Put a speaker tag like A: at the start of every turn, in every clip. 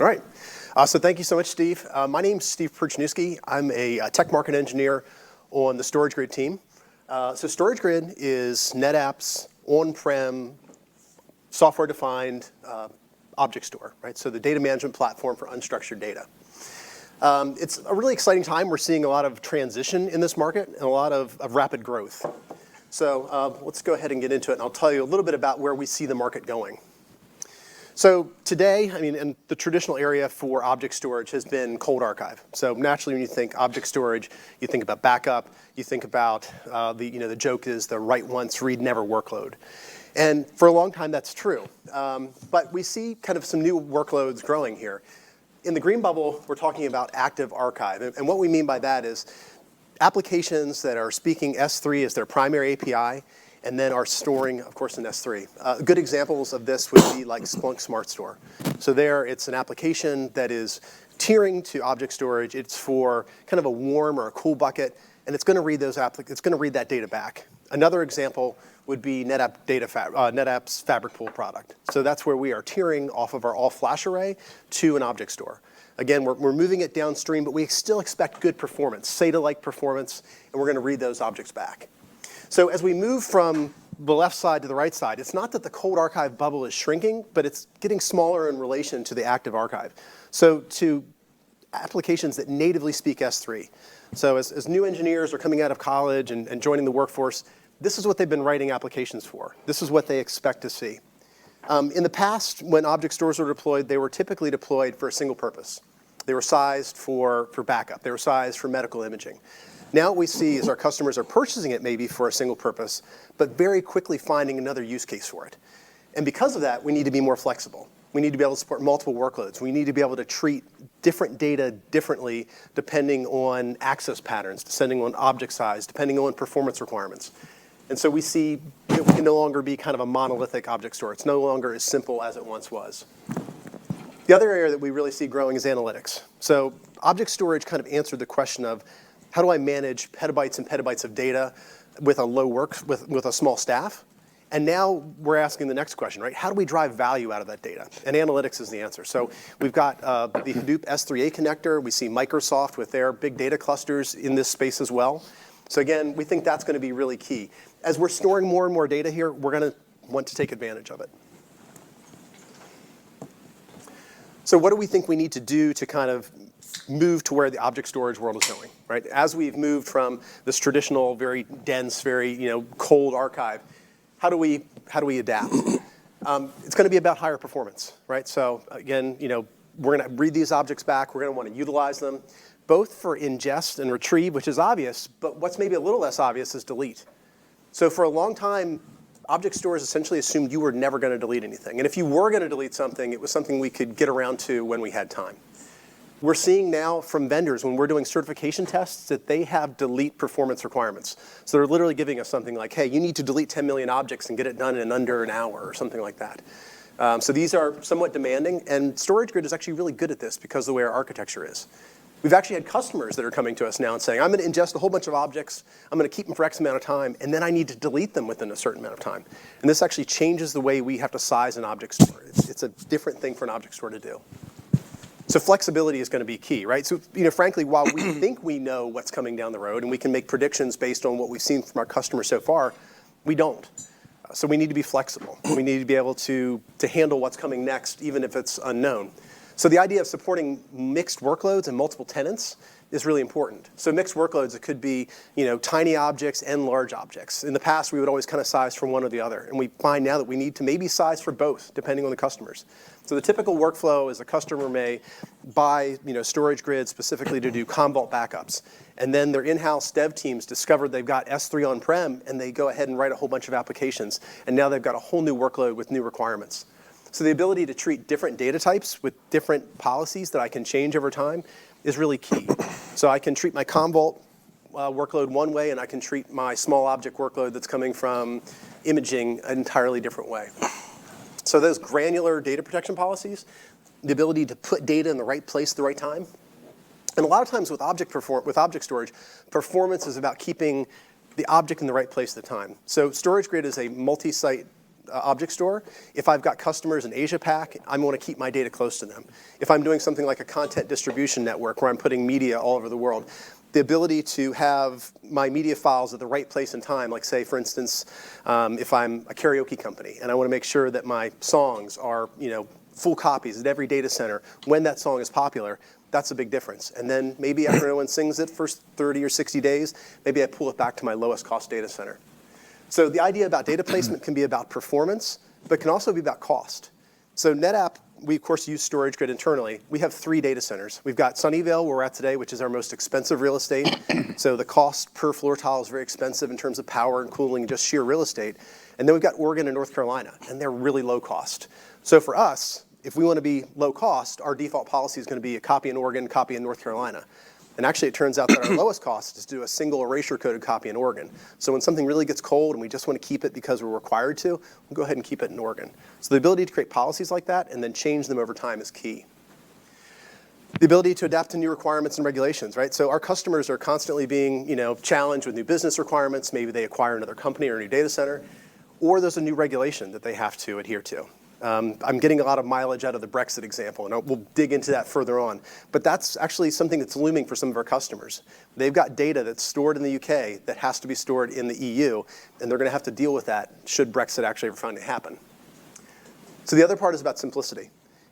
A: All right. So thank you so much, Steve. My name's Steve Pruchniewski. I'm a tech market engineer on the StorageGRID team. So StorageGRID is NetApp's on-prem, software-defined object store, right? So the data management platform for unstructured data. It's a really exciting time. We're seeing a lot of transition in this market and a lot of rapid growth. So let's go ahead and get into it, and I'll tell you a little bit about where we see the market going. So today, and the traditional area for object storage has been cold archive. So naturally, when you think object storage, you think about backup. You think about the joke is the write once, read never workload. And for a long time, that's true. But we see kind of some new workloads growing here. In the green bubble, we're talking about active archive. And what we mean by that is applications that are speaking S3 as their primary API, and then are storing, of course, in S3. Good examples of this would be like Splunk Smart Store. So there, it's an application that is tiering to object storage. It's for kind of a warm or a cool bucket, and it's going to read that data back. Another example would be NetApp's Fabric Pool product. So that's where we are tiering off of our all-flash array to an object store. Again, we're moving it downstream, but we still expect good performance, SATA-like performance, and we're going to read those objects back. So as we move from the left side to the right side, it's not that the cold archive bubble is shrinking, but it's getting smaller in relation to the active archive. So to applications that natively speak S3. So as new engineers are coming out of college and joining the workforce, this is what they've been writing applications for. This is what they expect to see. In the past, when object stores were deployed, they were typically deployed for a single purpose. They were sized for backup. They were sized for medical imaging. Now what we see is our customers are purchasing it maybe for a single purpose, but very quickly finding another use case for it. And because of that, we need to be more flexible. We need to be able to support multiple workloads. We need to be able to treat different data differently depending on access patterns, depending on object size, depending on performance requirements. And so we see it can no longer be kind of a monolithic object store. It's no longer as simple as it once was. The other area that we really see growing is analytics. So object storage kind of answered the question of, how do I manage petabytes and petabytes of data with a small staff? And now we're asking the next question, right? How do we drive value out of that data? And analytics is the answer. So we've got the Hadoop S3A connector. We see Microsoft with their big data clusters in this space as well. So again, we think that's going to be really key. As we're storing more and more data here, we're going to want to take advantage of it. So what do we think we need to do to kind of move to where the object storage world is going, right? As we've moved from this traditional, very dense, very cold archive, how do we adapt? It's going to be about higher performance, right? So again, we're going to read these objects back. We're going to want to utilize them, both for ingest and retrieve, which is obvious, but what's maybe a little less obvious is delete. So for a long time, object stores essentially assumed you were never going to delete anything. And if you were going to delete something, it was something we could get around to when we had time. We're seeing now from vendors, when we're doing certification tests, that they have delete performance requirements. So they're literally giving us something like, hey, you need to delete 10 million objects and get it done in under an hour or something like that. So these are somewhat demanding, and StorageGRID is actually really good at this because of the way our architecture is. We've actually had customers that are coming to us now and saying, I'm going to ingest a whole bunch of objects, I'm going to keep them for X amount of time, and then I need to delete them within a certain amount of time. And this actually changes the way we have to size an object store. It's a different thing for an object store to do. So flexibility is going to be key, right? So, frankly, while we think we know what's coming down the road and we can make predictions based on what we've seen from our customers so far, we don't. So we need to be flexible. We need to be able to handle what's coming next, even if it's unknown. So the idea of supporting mixed workloads and multiple tenants is really important. So mixed workloads, it could be tiny objects and large objects. In the past, we would always kind of size for one or the other. And we find now that we need to maybe size for both, depending on the customers. So the typical workflow is a customer may buy StorageGRID specifically to do Commvault backups. And then their in-house dev teams discover they've got S3 on-prem, and they go ahead and write a whole bunch of applications. And now they've got a whole new workload with new requirements. So the ability to treat different data types with different policies that I can change over time is really key. So I can treat my Commvault workload one way, and I can treat my small object workload that's coming from imaging an entirely different way. So those granular data protection policies, the ability to put data in the right place at the right time. And a lot of times with object storage, performance is about keeping the object in the right place at the time. So StorageGRID is a multi-site object store. If I've got customers in Asia Pac, I want to keep my data close to them. If I'm doing something like a content distribution network where I'm putting media all over the world, the ability to have my media files at the right place and time, like say, for instance, if I'm a karaoke company and I want to make sure that my songs are, full copies at every data center when that song is popular, that's a big difference. And then maybe after no one sings it for 30 or 60 days, maybe I pull it back to my lowest cost data center. So the idea about data placement can be about performance, but can also be about cost. So NetApp, we of course use StorageGRID internally. We have 3 data centers. We've got Sunnyvale, where we're at today, which is our most expensive real estate. So the cost per floor tile is very expensive in terms of power and cooling and just sheer real estate. And then we've got Oregon and North Carolina, and they're really low cost. So for us, if we want to be low cost, our default policy is going to be a copy in Oregon, copy in North Carolina. And actually, it turns out that our lowest cost is to do a single erasure-coded copy in Oregon. So when something really gets cold and we just want to keep it because we're required to, we'll go ahead and keep it in Oregon. So the ability to create policies like that and then change them over time is key. The ability to adapt to new requirements and regulations, right? So our customers are constantly being, challenged with new business requirements. Maybe they acquire another company or a new data center, or there's a new regulation that they have to adhere to. I'm getting a lot of mileage out of the Brexit example, and we'll dig into that further on. But that's actually something that's looming for some of our customers. They've got data that's stored in the UK that has to be stored in the EU, and they're going to have to deal with that should Brexit actually ever finally happen. So the other part is about simplicity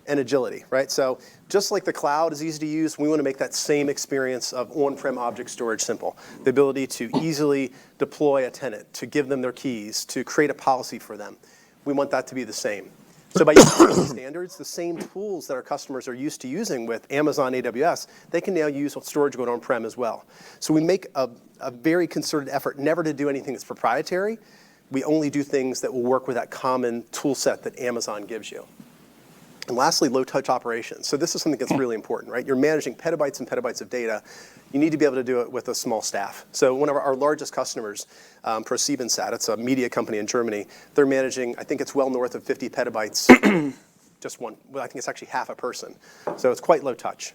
A: and agility, right? So just like the cloud is easy to use, we want to make that same experience of on-prem object storage simple. The ability to easily deploy a tenant, to give them their keys, to create a policy for them. We want that to be the same. So by using these standards, the same tools that our customers are used to using with Amazon AWS, they can now use StorageGRID on-prem as well. So we make a very concerted effort never to do anything that's proprietary. We only do things that will work with that common tool set that Amazon gives you. And lastly, low-touch operations. So this is something that's really important, right? You're managing petabytes and petabytes of data. You need to be able to do it with a small staff. So one of our largest customers, ProSiebenSat, it's a media company in Germany, they're managing, I think it's well north of 50 petabytes, just one. Well, I think it's actually half a person. So it's quite low touch.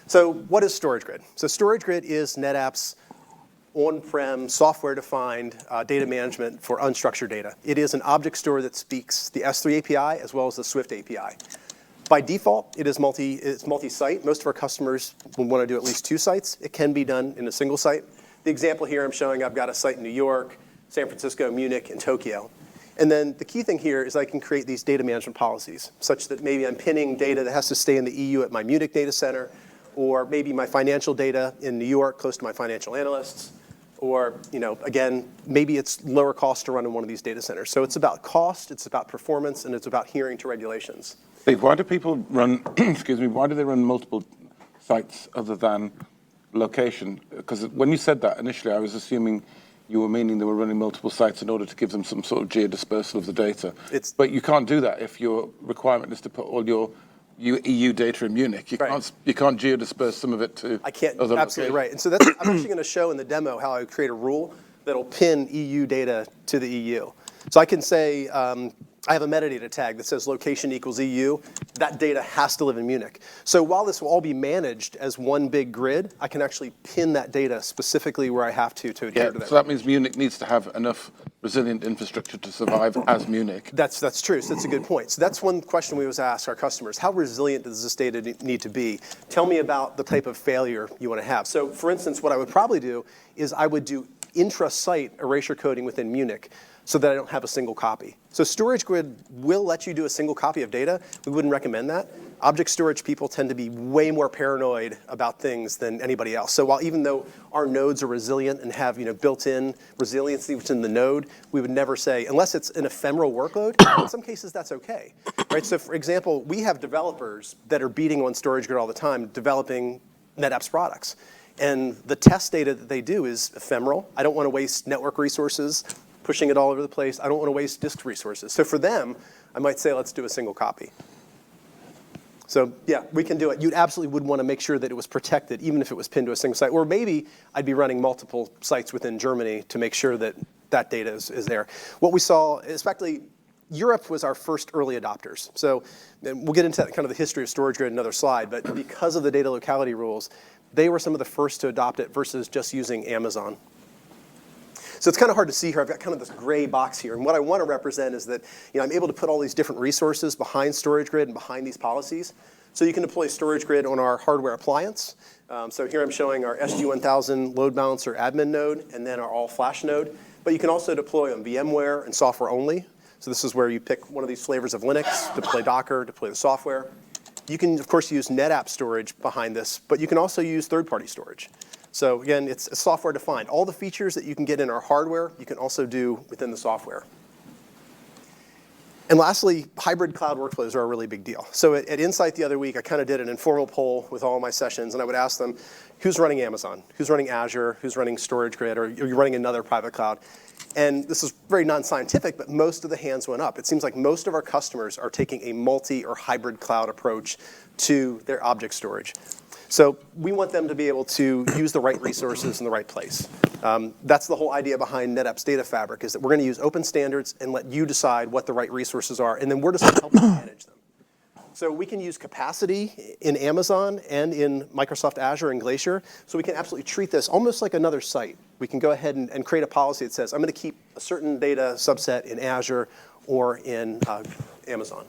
A: So what is StorageGRID? So StorageGRID is NetApp's on-prem, software-defined data management for unstructured data. It is an object store that speaks the S3 API as well as the Swift API. By default, it's multi-site. Most of our customers will want to do at least 2 sites. It can be done in a single site. The example here I'm showing, I've got a site in New York, San Francisco, Munich, and Tokyo. And then the key thing here is I can create these data management policies, such that maybe I'm pinning data that has to stay in the EU at my Munich data center, or maybe my financial data in New York close to my financial analysts. Or, again, maybe it's lower cost to run in one of these data centers. So it's about cost, it's about performance, and it's about adhering to regulations.
B: Steve, why do people run, why do they run multiple sites other than location? Because when you said that initially, I was assuming you were meaning they were running multiple sites in order to give them some sort of geodispersal of the data. But you can't do that if your requirement is to put all your EU data in Munich. You can't geodisperse some of it to
A: I can't,
B: other
A: absolutely
B: locations.
A: right. And so that's, I'm actually going to show in the demo how I would create a rule that'll pin EU data to the EU. So I can say, I have a metadata tag that says location equals EU. That data has to live in Munich. So while this will all be managed as one big grid, I can actually pin that data specifically where I have to adhere to that.
B: So that means Munich needs to have enough resilient infrastructure to survive as Munich.
A: That's true. So that's a good point. So that's one question we always ask our customers. How resilient does this data need to be? Tell me about the type of failure you want to have. So for instance, what I would probably do is I would do intra-site erasure coding within Munich so that I don't have a single copy. So StorageGRID will let you do a single copy of data. We wouldn't recommend that. Object storage people tend to be way more paranoid about things than anybody else. So while even though our nodes are resilient and have built-in resiliency within the node, we would never say, unless it's an ephemeral workload, in some cases that's okay. Right? So for example, we have developers that are beating on StorageGRID all the time, developing NetApp's products. And the test data that they do is ephemeral. I don't want to waste network resources pushing it all over the place. I don't want to waste disk resources. So for them, I might say, let's do a single copy. So yeah, we can do it. You absolutely would want to make sure that it was protected, even if it was pinned to a single site. Or maybe I'd be running multiple sites within Germany to make sure that that data is there. What we saw, especially Europe was our first early adopters. So we'll get into kind of the history of StorageGRID in another slide, but because of the data locality rules, they were some of the first to adopt it versus just using Amazon. So it's kind of hard to see here. I've got kind of this gray box here. And what I want to represent is that I'm able to put all these different resources behind StorageGRID and behind these policies. So you can deploy StorageGRID on our hardware appliance. So here I'm showing our SG-1000 load balancer admin node and then our all-flash node. But you can also deploy on VMware and software only. So this is where you pick one of these flavors of Linux, deploy Docker, deploy the software. You can, of course, use NetApp storage behind this, but you can also use third-party storage. So again, it's software defined. All the features that you can get in our hardware, you can also do within the software. And lastly, hybrid cloud workflows are a really big deal. So at Insight the other week, I kind of did an informal poll with all my sessions, and I would ask them, who's running Amazon? Who's running Azure? Who's running StorageGRID? Or are you running another private cloud? And this is very non-scientific, but most of the hands went up. It seems like most of our customers are taking a multi or hybrid cloud approach to their object storage. So we want them to be able to use the right resources in the right place. That's the whole idea behind NetApp's data fabric, is that we're going to use open standards and let you decide what the right resources are, and then we're just going to help you manage them. So we can use capacity in Amazon and in Microsoft Azure and Glacier, so we can absolutely treat this almost like another site. We can go ahead and create a policy that says, I'm going to keep a certain data subset in Azure or in Amazon.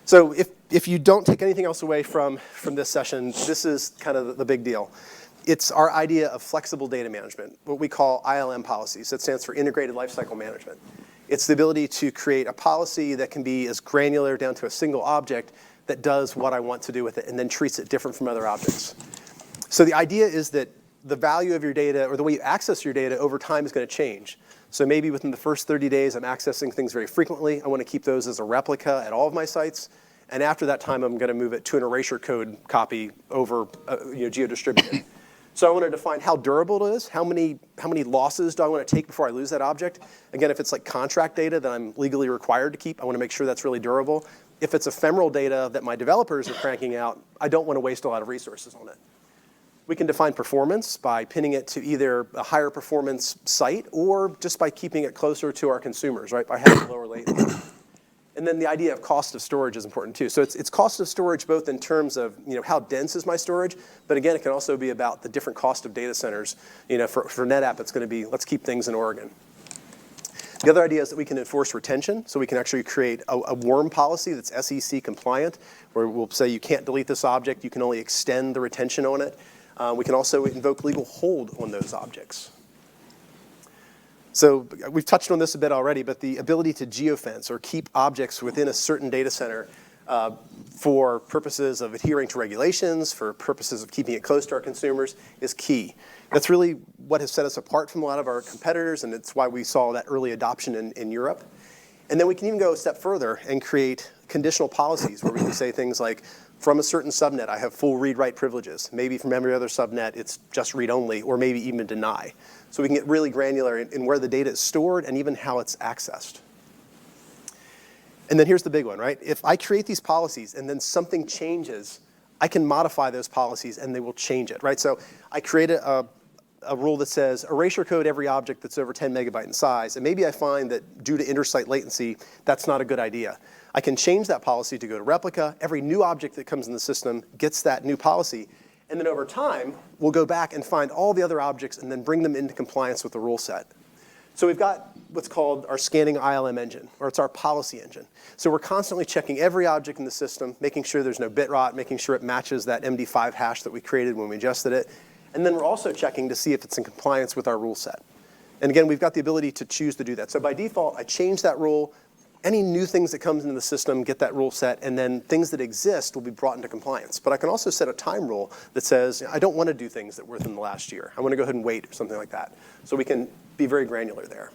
A: So if you don't take anything else away from this session, this is kind of the big deal. It's our idea of flexible data management, what we call ILM policies. That stands for Integrated Lifecycle Management. It's the ability to create a policy that can be as granular down to a single object that does what I want to do with it and then treats it different from other objects. So the idea is that the value of your data or the way you access your data over time is going to change. So maybe within the first 30 days, I'm accessing things very frequently. I want to keep those as a replica at all of my sites. And after that time, I'm going to move it to an erasure code copy over geo-distributed. So I want to define how durable it is. How many losses do I want to take before I lose that object? Again, if it's like contract data that I'm legally required to keep, I want to make sure that's really durable. If it's ephemeral data that my developers are cranking out, I don't want to waste a lot of resources on it. We can define performance by pinning it to either a higher performance site or just by keeping it closer to our consumers, right? By having lower latency. And then the idea of cost of storage is important too. So it's cost of storage both in terms of how dense is my storage, but again, it can also be about the different cost of data centers. For NetApp, it's going to be let's keep things in Oregon. The other idea is that we can enforce retention, so we can actually create a worm policy that's SEC compliant, where we'll say you can't delete this object, you can only extend the retention on it. We can also invoke legal hold on those objects. So we've touched on this a bit already, but the ability to geofence or keep objects within a certain data center for purposes of adhering to regulations, for purposes of keeping it close to our consumers, is key. That's really what has set us apart from a lot of our competitors, and it's why we saw that early adoption in Europe. And then we can even go a step further and create conditional policies where we can say things like, from a certain subnet, I have full read-write privileges. Maybe from every other subnet, it's just read-only, or maybe even deny. So we can get really granular in where the data is stored and even how it's accessed. And then here's the big one, right? If I create these policies and then something changes, I can modify those policies and they will change it, right? So I created a rule that says erasure code every object that's over 10 megabyte in size, and maybe I find that due to intersite latency, that's not a good idea. I can change that policy to go to replica. Every new object that comes in the system gets that new policy, and then over time, we'll go back and find all the other objects and then bring them into compliance with the rule set. So we've got what's called our scanning ILM engine, or it's our policy engine. So we're constantly checking every object in the system, making sure there's no bit rot, making sure it matches that MD5 hash that we created when we adjusted it. And then we're also checking to see if it's in compliance with our rule set. And again, we've got the ability to choose to do that. So by default, I change that rule. Any new things that comes into the system get that rule set, and then things that exist will be brought into compliance. But I can also set a time rule that says, I don't want to do things that were within the last year. I want to go ahead and wait or something like that. So we can be very granular there.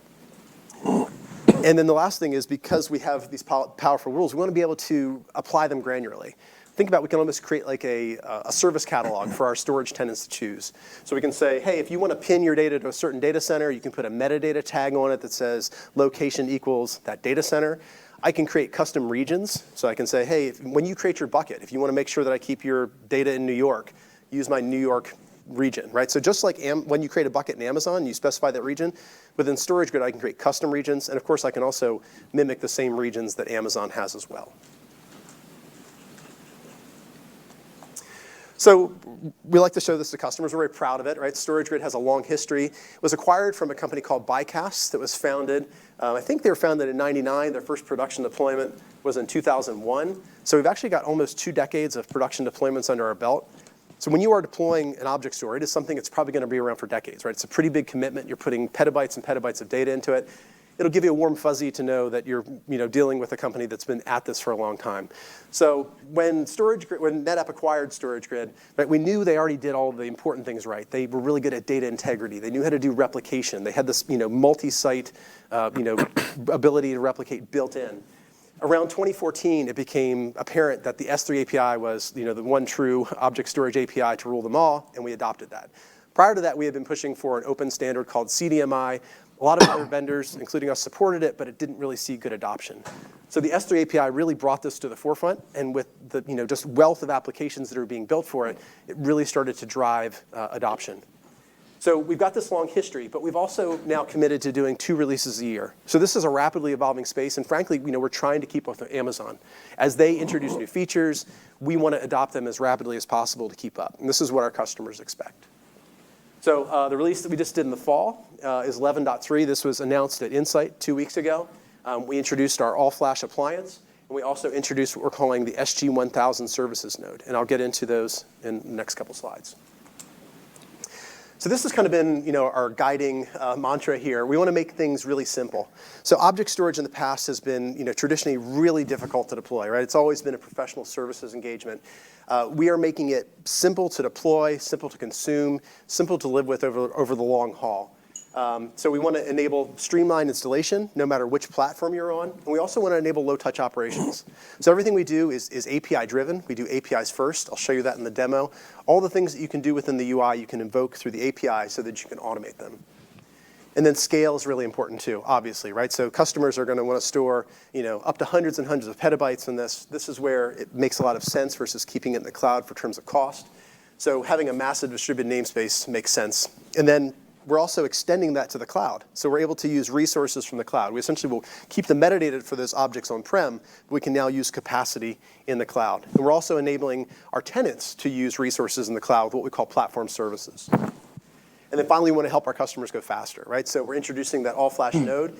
A: And then the last thing is, because we have these powerful rules, we want to be able to apply them granularly. Think about, we can almost create like a service catalog for our storage tenants to choose. So we can say, hey, if you want to pin your data to a certain data center, you can put a metadata tag on it that says location equals that data center. I can create custom regions. So I can say, hey, when you create your bucket, if you want to make sure that I keep your data in New York, use my New York region, right? So just like when you create a bucket in Amazon, you specify that region. Within StorageGRID, I can create custom regions. And of course, I can also mimic the same regions that Amazon has as well. So we like to show this to customers. We're very proud of it, right? StorageGRID has a long history. It was acquired from a company called Bycast that was founded, I think they were founded in '99. Their first production deployment was in 2001. So we've actually got almost 2 decades of production deployments under our belt. So when you are deploying an object store, it is something that's probably going to be around for decades, right? It's a pretty big commitment. You're putting petabytes and petabytes of data into it. It'll give you a warm fuzzy to know that you're dealing with a company that's been at this for a long time. So when NetApp acquired StorageGRID, right, we knew they already did all of the important things right. They were really good at data integrity. They knew how to do replication. They had this multi-site ability to replicate built in. Around 2014, it became apparent that the S3 API was the one true object storage API to rule them all, and we adopted that. Prior to that, we had been pushing for an open standard called CDMI. A lot of other vendors, including us, supported it, but it didn't really see good adoption. So the S3 API really brought this to the forefront, and with the just wealth of applications that are being built for it, it really started to drive adoption. So we've got this long history, but we've also now committed to doing 2 releases a year. So this is a rapidly evolving space, and frankly, we're trying to keep up with Amazon. As they introduce new features, we want to adopt them as rapidly as possible to keep up, and this is what our customers expect. So the release that we just did in the fall is 11.3. This was announced at Insight 2 weeks ago. We introduced our all-flash appliance, and we also introduced what we're calling the SG-1000 services node, and I'll get into those in the next couple slides. So this has kind of been our guiding mantra here. We want to make things really simple. So object storage in the past has been traditionally really difficult to deploy, right? It's always been a professional services engagement. We are making it simple to deploy, simple to consume, simple to live with over the long haul. So we want to enable streamlined installation, no matter which platform you're on. And we also want to enable low-touch operations. So everything we do is API-driven. We do APIs first. I'll show you that in the demo. All the things that you can do within the UI, you can invoke through the API so that you can automate them. And then scale is really important too, obviously, right? So customers are going to want to store, up to hundreds and hundreds of petabytes in this. This is where it makes a lot of sense versus keeping it in the cloud for terms of cost. So having a massive distributed namespace makes sense. And then we're also extending that to the cloud. So we're able to use resources from the cloud. We essentially will keep the metadata for those objects on-prem, but we can now use capacity in the cloud. And we're also enabling our tenants to use resources in the cloud with what we call platform services. And then finally, we want to help our customers go faster, right? So we're introducing that all-flash node,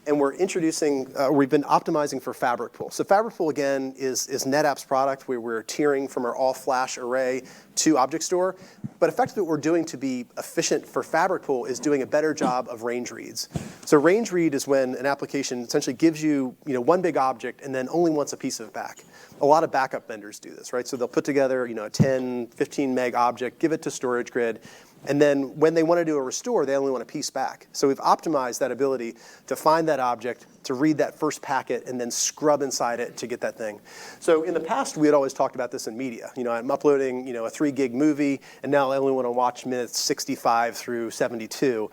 A: and we're introducing, we've been optimizing for Fabric Pool. So Fabric Pool, again, is NetApp's product where we're tiering from our all-flash array to Object Store. But effectively, what we're doing to be efficient for Fabric Pool is doing a better job of range reads. So range read is when an application essentially gives you, one big object and then only wants a piece of it back. A lot of backup vendors do this, right? So they'll put together, a 10, 15 meg object, give it to StorageGRID, and then when they want to do a restore, they only want a piece back. So we've optimized that ability to find that object, to read that first packet, and then scrub inside it to get that thing. So in the past, we had always talked about this in media. I'm uploading, a 3 gig movie, and now I only want to watch minutes 65 through 72,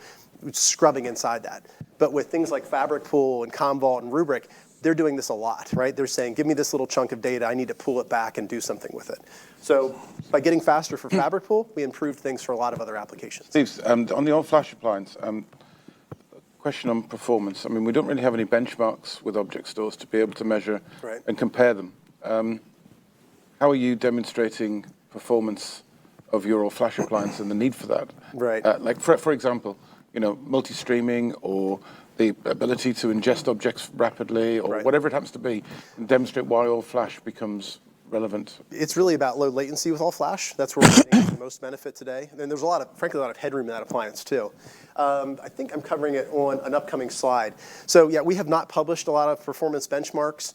A: scrubbing inside that. But with things like Fabric Pool and Commvault and Rubrik, they're doing this a lot, right? They're saying, give me this little chunk of data. I need to pull it back and do something with it. So by getting faster for Fabric Pool, we improved things for a lot of other applications.
B: Steve, on the all-flash appliance, question on performance. I mean, we don't really have any benchmarks with object stores to be able to measure and compare them. How are you demonstrating performance of your all-flash appliance and the need for that?
A: Right.
B: Like, for example, multi-streaming or the ability to ingest objects rapidly or whatever it happens to be, and demonstrate why all-flash becomes relevant.
A: It's really about low latency with all-flash. That's where we're getting the most benefit today. And there's frankly, a lot of headroom in that appliance too. I think I'm covering it on an upcoming slide. So yeah, we have not published a lot of performance benchmarks.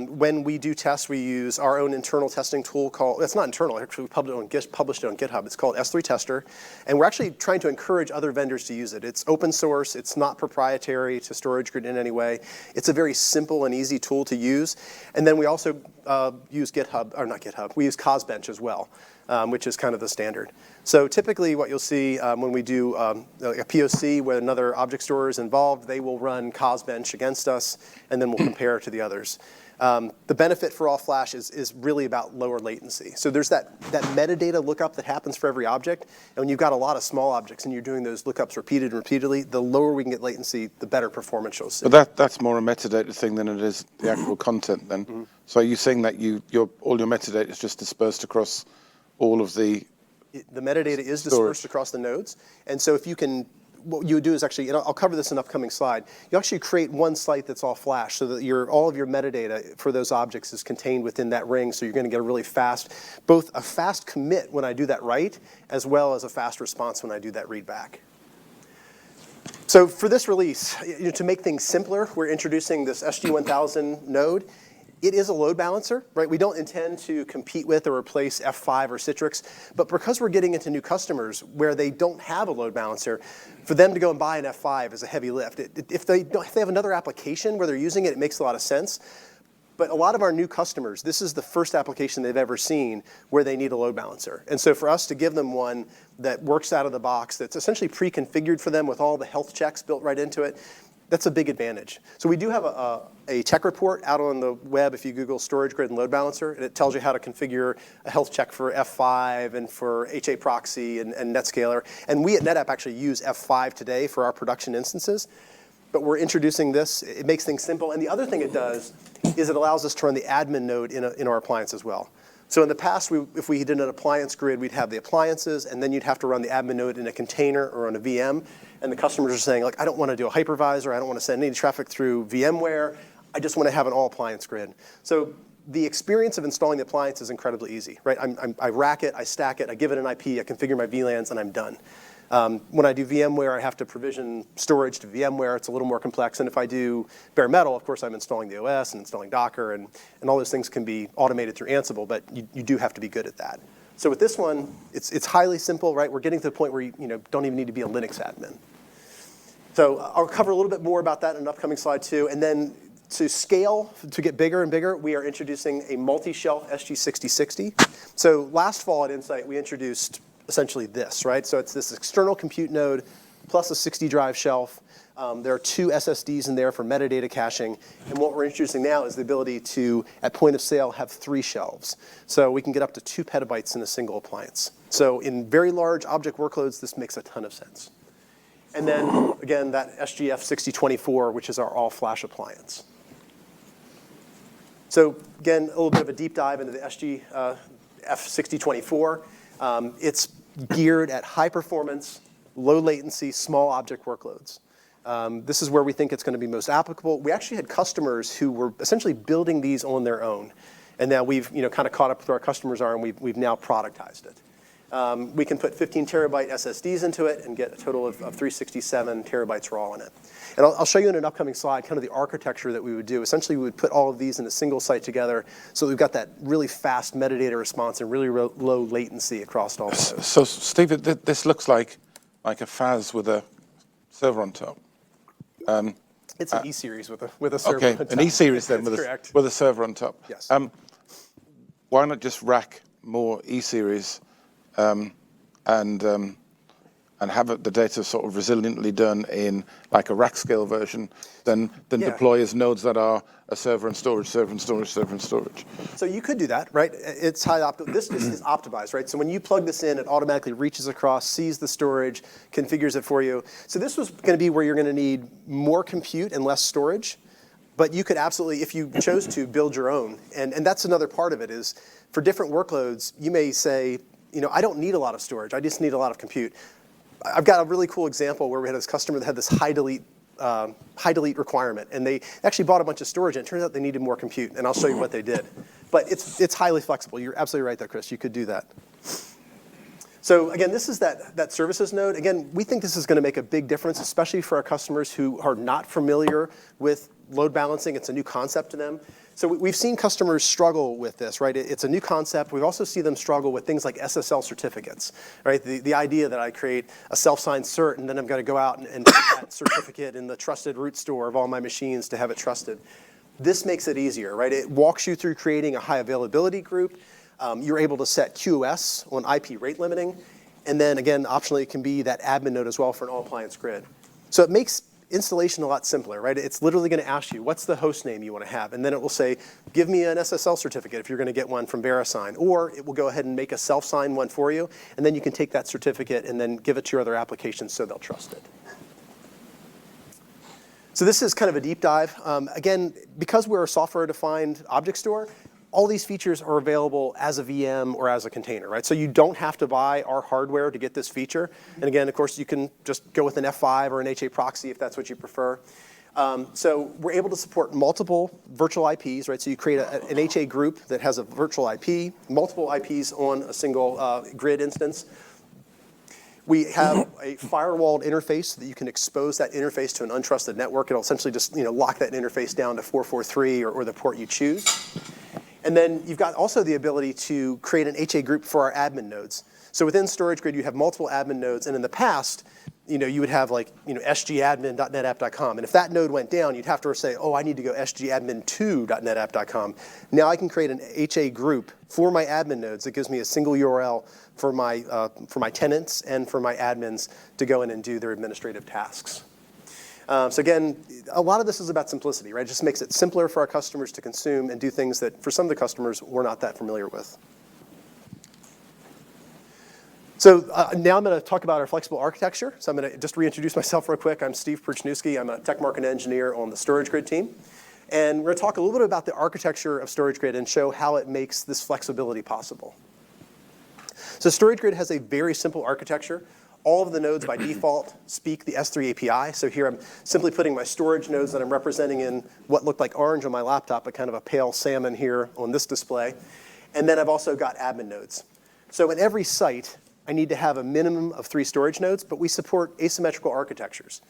A: When we do tests, we use our own internal testing tool called, it's not internal, actually we published it on GitHub. It's called S3 Tester. And we're actually trying to encourage other vendors to use it. It's open source. It's not proprietary to StorageGRID in any way. It's a very simple and easy tool to use. And then we also use we use CosBench as well, which is kind of the standard. So typically what you'll see when we do a POC where another object store is involved, they will run CosBench against us, and then we'll compare to the others. The benefit for all-flash is really about lower latency. So there's that metadata lookup that happens for every object, and when you've got a lot of small objects and you're doing those lookups repeatedly, the lower we can get latency, the better performance you'll see.
B: But that's more a metadata thing than it is the actual content then. Mm-hmm. So are you saying that all your metadata is just dispersed across all of the
A: metadata is
B: storage.
A: dispersed across the nodes. And so if you can, what you would do is actually, and I'll cover this in an upcoming slide, you actually create one site that's all flash so that all of your metadata for those objects is contained within that ring. So you're going to get a really fast, both a fast commit when I do that write, as well as a fast response when I do that read back. So for this release, to make things simpler, we're introducing this SG-1000 node. It is a load balancer, right? We don't intend to compete with or replace F5 or Citrix, but because we're getting into new customers where they don't have a load balancer, for them to go and buy an F5 is a heavy lift. If they have another application where they're using it, it makes a lot of sense. But a lot of our new customers, this is the first application they've ever seen where they need a load balancer. And so for us to give them one that works out of the box, that's essentially pre-configured for them with all the health checks built right into it, that's a big advantage. So we do have a tech report out on the web if you Google StorageGRID and load balancer, and it tells you how to configure a health check for F5 and for HA proxy and NetScaler. And we at NetApp actually use F5 today for our production instances. But we're introducing this. It makes things simple. And the other thing it does is it allows us to run the admin node in our appliance as well. So in the past, if we did an appliance grid, we'd have the appliances, and then you'd have to run the admin node in a container or on a VM. And the customers are saying, like, I don't want to do a hypervisor. I don't want to send any traffic through VMware. I just want to have an all-appliance grid. So the experience of installing the appliance is incredibly easy, right? I rack it, I stack it, I give it an IP, I configure my VLANs, and I'm done. When I do VMware, I have to provision storage to VMware. It's a little more complex. And if I do bare metal, of course, I'm installing the OS and installing Docker, and all those things can be automated through Ansible, but you do have to be good at that. So with this one, it's highly simple, right? We're getting to the point where you don't even need to be a Linux admin. So I'll cover a little bit more about that in an upcoming slide too. And then to scale, to get bigger and bigger, we are introducing a multi-shelf SG6060. So last fall at Insight, we introduced essentially this, right? So it's this external compute node plus a 60-drive shelf. There are 2 SSDs in there for metadata caching. And what we're introducing now is the ability to, at point of sale, have 3 shelves. So we can get up to 2 petabytes in a single appliance. So in very large object workloads, this makes a ton of sense. And then, again, that SGF6024, which is our all-flash appliance. So again, a little bit of a deep dive into the SGF6024. It's geared at high performance, low latency, small object workloads. This is where we think it's going to be most applicable. We actually had customers who were essentially building these on their own. And now we've kind of caught up with where our customers are, and we've now productized it. We can put 15 terabyte SSDs into it and get a total of 367 terabytes raw in it. And I'll show you in an upcoming slide kind of the architecture that we would do. Essentially, we would put all of these in a single site together so we've got that really fast metadata response and really low latency across all of those.
B: So, Steve, this looks like a FAS with a server on top.
A: It's an E-series with a server
B: okay,
A: on top.
B: an E-series then with a server on top.
A: Yes.
B: Why not just rack more E-series and have the data sort of resiliently done in like a rack scale version than deploy as nodes that are a server and storage, server and storage, server and storage? So
A: you could do that, right? It's this is optimized, right? So when you plug this in, it automatically reaches across, sees the storage, configures it for you. So this was going to be where you're going to need more compute and less storage. But you could absolutely, if you chose to, build your own. And that's another part of it is for different workloads, you may say, I don't need a lot of storage. I just need a lot of compute. I've got a really cool example where we had this customer that had this high delete requirement, and they actually bought a bunch of storage, and it turns out they needed more compute, and I'll show you what they did. But it's highly flexible. You're absolutely right there, Chris. You could do that. So again, this is that services node. Again, we think this is going to make a big difference, especially for our customers who are not familiar with load balancing. It's a new concept to them. So we've seen customers struggle with this, right? It's a new concept. We've also seen them struggle with things like SSL certificates, right? The idea that I create a self-signed cert and then I'm going to go out and put that certificate in the trusted root store of all my machines to have it trusted. This makes it easier, right? It walks you through creating a high availability group. You're able to set QoS on IP rate limiting. And then again, optionally, it can be that admin node as well for an all-appliance grid. So it makes installation a lot simpler, right? It's literally going to ask you, what's the host name you want to have? And then it will say, give me an SSL certificate if you're going to get one from VeriSign. Or it will go ahead and make a self-signed one for you. And then you can take that certificate and then give it to your other applications so they'll trust it. So this is kind of a deep dive. Again, because we're a software-defined object store, all these features are available as a VM or as a container, right? So you don't have to buy our hardware to get this feature. And again, of course, you can just go with an F5 or an HA proxy if that's what you prefer. So we're able to support multiple virtual IPs, right? So you create an HA group that has a virtual IP, multiple IPs on a single grid instance. We have a firewalled interface so that you can expose that interface to an untrusted network. It'll essentially just lock that interface down to 443 or the port you choose. And then you've got also the ability to create an HA group for our admin nodes. So within StorageGRID, you have multiple admin nodes, and in the past, you would have like sgadmin.netapp.com, and if that node went down, you'd have to say, oh, I need to go sgadmin2.netapp.com. Now I can create an HA group for my admin nodes that gives me a single URL for my tenants and for my admins to go in and do their administrative tasks. So again, a lot of this is about simplicity, right? It just makes it simpler for our customers to consume and do things that for some of the customers we're not that familiar with. So now I'm going to talk about our flexible architecture. So I'm going to just reintroduce myself real quick. I'm Steve Pruchniewski. I'm a tech market engineer on the StorageGRID team. And we're going to talk a little bit about the architecture of StorageGRID and show how it makes this flexibility possible. So StorageGRID has a very simple architecture. All of the nodes by default speak the S3 API. So here I'm simply putting my storage nodes that I'm representing in what looked like orange on my laptop, but kind of a pale salmon here on this display. And then I've also got admin nodes. So in every site, I need to have a minimum of 3 storage nodes, but we support asymmetrical architectures.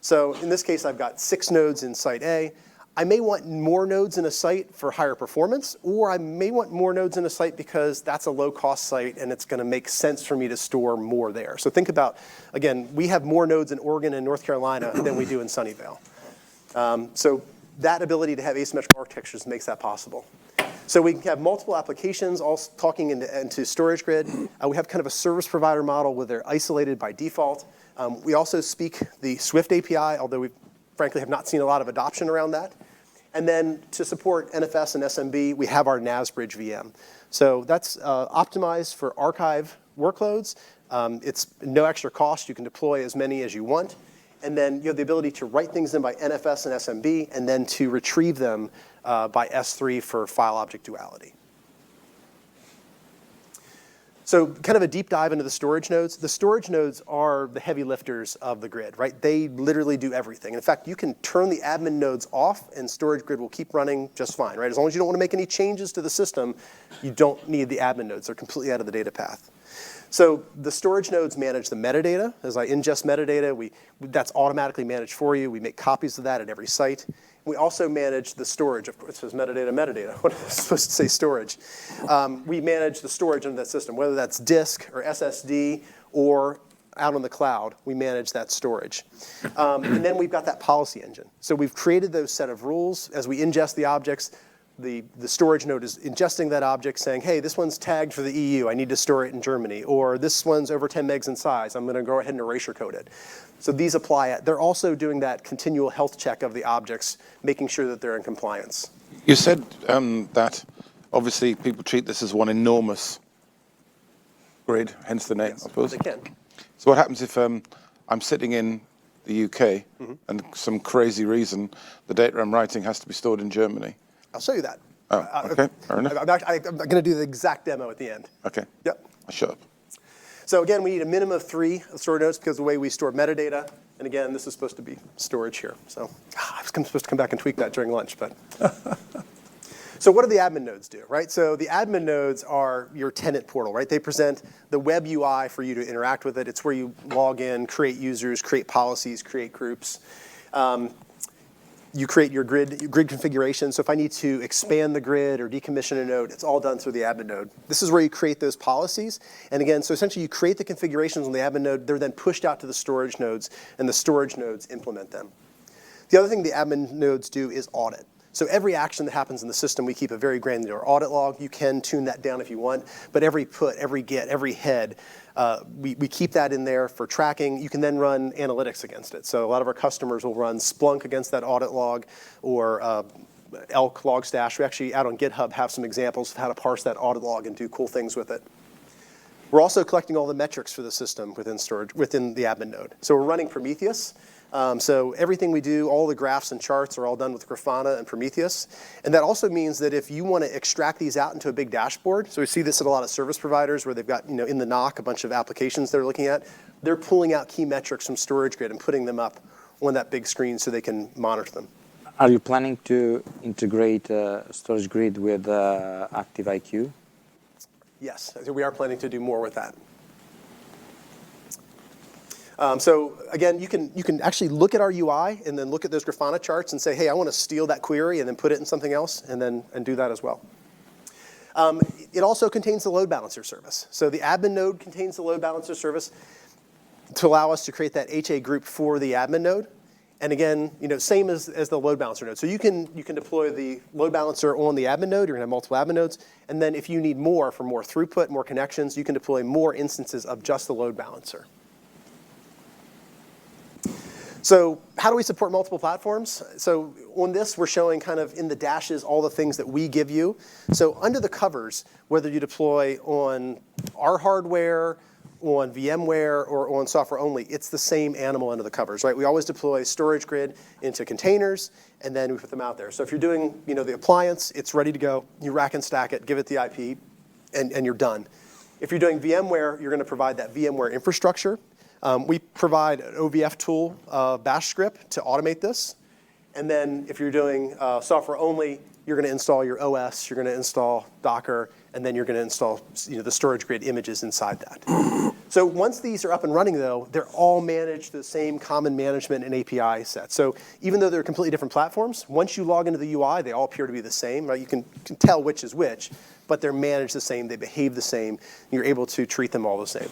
A: So in this case, I've got 6 nodes in site A. I may want more nodes in a site for higher performance, or I may want more nodes in a site because that's a low-cost site and it's going to make sense for me to store more there. So think about, again, we have more nodes in Oregon and North Carolina than we do in Sunnyvale. So that ability to have asymmetrical architectures makes that possible. So we can have multiple applications all talking into StorageGRID. We have kind of a service provider model where they're isolated by default. We also speak the Swift API, although we frankly have not seen a lot of adoption around that. And then to support NFS and SMB, we have our NAS Bridge VM. So that's optimized for archive workloads. It's no extra cost. You can deploy as many as you want. And then you have the ability to write things in by NFS and SMB, and then to retrieve them by S3 for file object duality. So kind of a deep dive into the storage nodes. The storage nodes are the heavy lifters of the grid, right? They literally do everything. In fact, you can turn the admin nodes off and StorageGRID will keep running just fine, right? As long as you don't want to make any changes to the system, you don't need the admin nodes. They're completely out of the data path. So the storage nodes manage the metadata. As I ingest metadata, that's automatically managed for you. We make copies of that at every site. We also manage the storage. Of course, it says metadata. What am I supposed to say storage? We manage the storage in that system, whether that's disk or SSD or out on the cloud, we manage that storage. And then we've got that policy engine. So we've created those set of rules. As we ingest the objects, the storage node is ingesting that object saying, hey, this one's tagged for the EU. I need to store it in Germany. Or this one's over 10 megs in size. I'm going to go ahead and erasure code it. So these apply. They're also doing that continual health check of the objects, making sure that they're in compliance.
B: You said that obviously people treat this as one enormous grid, hence the name,
A: Yes,
B: I suppose.
A: they can.
B: So what happens if I'm sitting in the UK and some crazy reason the data I'm writing has to be stored in Germany?
A: I'll show you that.
B: Oh, okay, fair enough.
A: I'm going to do the exact demo at the end.
B: Okay.
A: Yep.
B: I'll shut up.
A: So again, we need a minimum of 3 storage nodes because of the way we store metadata. And again, this is supposed to be storage here. So I was supposed to come back and tweak that during lunch, but. So what do the admin nodes do, right? So the admin nodes are your tenant portal, right? They present the web UI for you to interact with it. It's where you log in, create users, create policies, create groups. You create your grid configuration. So if I need to expand the grid or decommission a node, it's all done through the admin node. This is where you create those policies. And again, so essentially you create the configurations on the admin node. They're then pushed out to the storage nodes, and the storage nodes implement them. The other thing the admin nodes do is audit. So every action that happens in the system, we keep a very granular audit log. You can tune that down if you want. But every put, every get, every head, we keep that in there for tracking. You can then run analytics against it. So a lot of our customers will run Splunk against that audit log or Elk Logstash. We actually, out on GitHub, have some examples of how to parse that audit log and do cool things with it. We're also collecting all the metrics for the system within the admin node. So we're running Prometheus. So everything we do, all the graphs and charts are all done with Grafana and Prometheus. And that also means that if you want to extract these out into a big dashboard, so we see this at a lot of service providers where they've got, in the NOC a bunch of applications they're looking at, they're pulling out key metrics from StorageGRID and putting them up on that big screen so they can monitor them.
C: Are you planning to integrate StorageGRID with ActiveIQ?
A: Yes, we are planning to do more with that. So again, you can actually look at our UI and then look at those Grafana charts and say, hey, I want to steal that query and then put it in something else and do that as well. It also contains the load balancer service. So the admin node contains the load balancer service to allow us to create that HA group for the admin node. And again, same as the load balancer node. So you can deploy the load balancer on the admin node. You're going to have multiple admin nodes. And then if you need more for more throughput, more connections, you can deploy more instances of just the load balancer. So how do we support multiple platforms? So on this, we're showing kind of in the dashes all the things that we give you. So under the covers, whether you deploy on our hardware, on VMware, or on software only, it's the same animal under the covers, right? We always deploy StorageGRID into containers, and then we put them out there. So if you're doing the appliance, it's ready to go. You rack and stack it, give it the IP, and you're done. If you're doing VMware, you're going to provide that VMware infrastructure. We provide an OVF tool, bash script, to automate this. And then if you're doing software only, you're going to install your OS, you're going to install Docker, and then you're going to install the StorageGRID images inside that. So once these are up and running, though, they're all managed the same common management and API set. So even though they're completely different platforms, once you log into the UI, they all appear to be the same. Right? You can tell which is which, but they're managed the same, they behave the same, you're able to treat them all the same.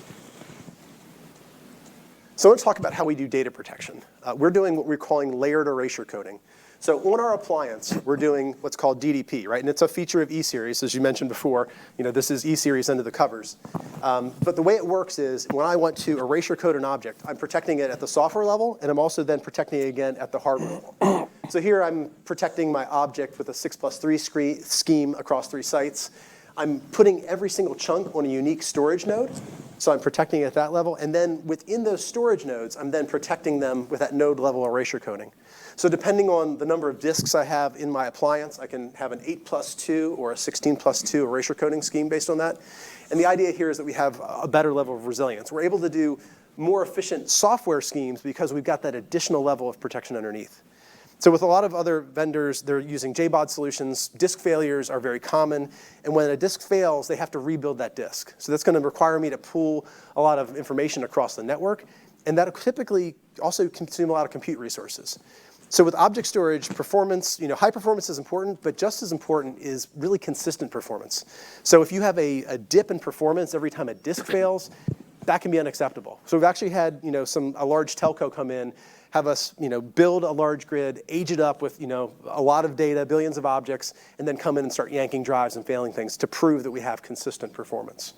A: So let's talk about how we do data protection. We're doing what we're calling layered erasure coding. So on our appliance, we're doing what's called DDP, right? And it's a feature of E-Series, as you mentioned before. This is E-Series under the covers. But the way it works is when I want to erasure code an object, I'm protecting it at the software level, and I'm also then protecting it again at the hardware level. So here I'm protecting my object with a 6+3 scheme across 3 sites. I'm putting every single chunk on a unique storage node, so I'm protecting it at that level. And then within those storage nodes, I'm then protecting them with that node level erasure coding. So depending on the number of disks I have in my appliance, I can have an 8+2 or a 16+2 erasure coding scheme based on that. And the idea here is that we have a better level of resilience. We're able to do more efficient software schemes because we've got that additional level of protection underneath. So with a lot of other vendors, they're using JBOD solutions. Disk failures are very common. And when a disk fails, they have to rebuild that disk. So that's going to require me to pull a lot of information across the network. And that'll typically also consume a lot of compute resources. So with object storage, performance, high performance is important, but just as important is really consistent performance. So if you have a dip in performance every time a disk fails, that can be unacceptable. So we've actually had a large telco come in, have us build a large grid, age it up with a lot of data, billions of objects, and then come in and start yanking drives and failing things to prove that we have consistent performance.